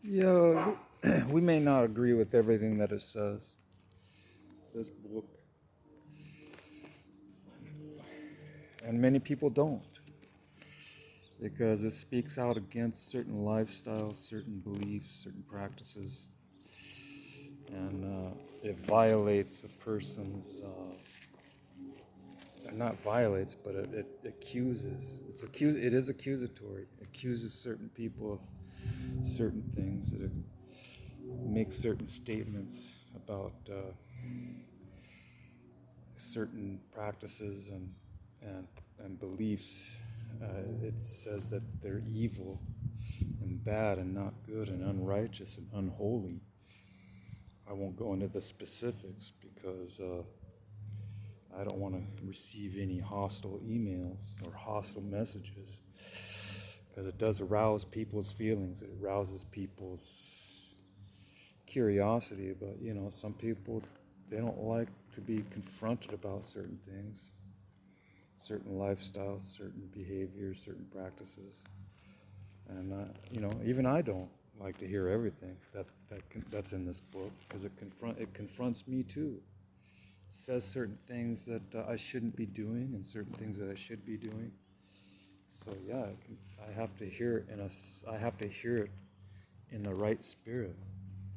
Yeah, we may not agree with everything that it says. This book, and many people don't, because it speaks out against certain lifestyles, certain beliefs, certain practices, and it violates a person's. Not violates, but it accuses. It is accusatory. It accuses certain people of certain things. It makes certain statements about certain practices and and beliefs. It says that they're evil and bad and not good and unrighteous and unholy. I won't go into the specifics because I don't want to receive any hostile emails or hostile messages because it does arouse people's feelings. It arouses people's curiosity. But some people, they don't like to be confronted about certain things, certain lifestyles, certain behaviors, certain practices. And even I don't like to hear everything that's in this book because it confronts me too. It says certain things that I shouldn't be doing and certain things that I should be doing. So yeah, I have to hear it I have to hear it in the right spirit.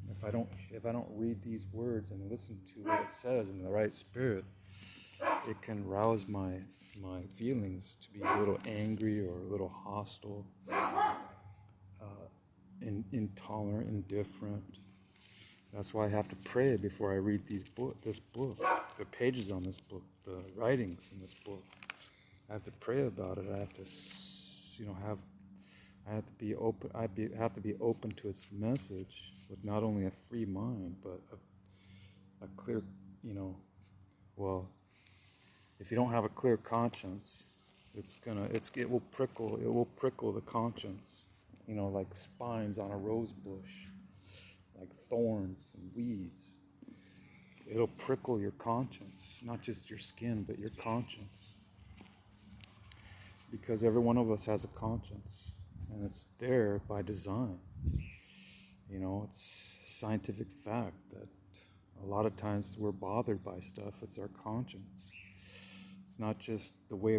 If I don't read these words and listen to what it says in the right spirit, it can rouse my feelings to be a little angry or a little hostile, intolerant, indifferent. That's why I have to pray before I read this book, the pages on this book, the writings in this book. I have to pray about it. I have to, I have to be open. Have to be open to its message with not only a free mind, but a clear, well, if you don't have a clear conscience, it will prickle the conscience, like spines on a rose bush, like thorns and weeds. It'll prickle your conscience, not just your skin, but your conscience. Because every one of us has a conscience, and it's there by design. It's scientific fact that a lot of times we're bothered by stuff. It's our conscience. It's not just the way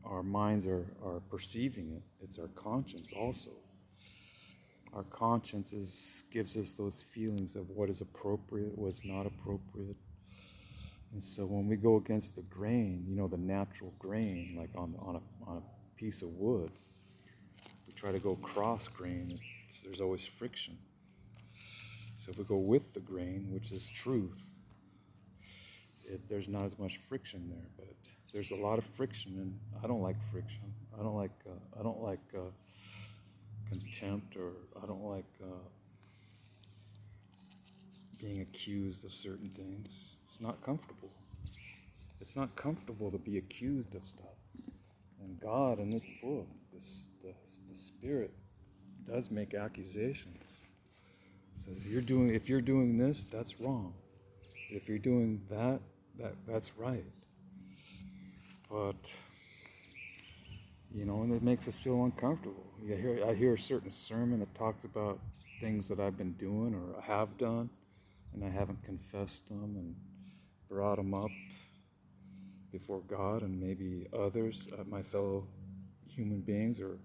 our minds are perceiving it. It's our conscience also. Our conscience gives us those feelings of what is appropriate, what's not appropriate. And so when we go against the grain, the natural grain, like on a piece of wood, we try to go cross grain, there's always friction. So if we go with the grain, which is truth, there's not as much friction there. But there's a lot of friction, and I don't like friction. I don't like contempt, or I don't like being accused of certain things. It's not comfortable. It's not comfortable to be accused of stuff. And God in this book, the Spirit, does make accusations. It says if you're doing this, that's wrong. If you're doing that's right. But and it makes us feel uncomfortable. I hear a certain sermon that talks about things that I've been doing or have done, and I haven't confessed them and brought them up before God and maybe others, my fellow human beings, or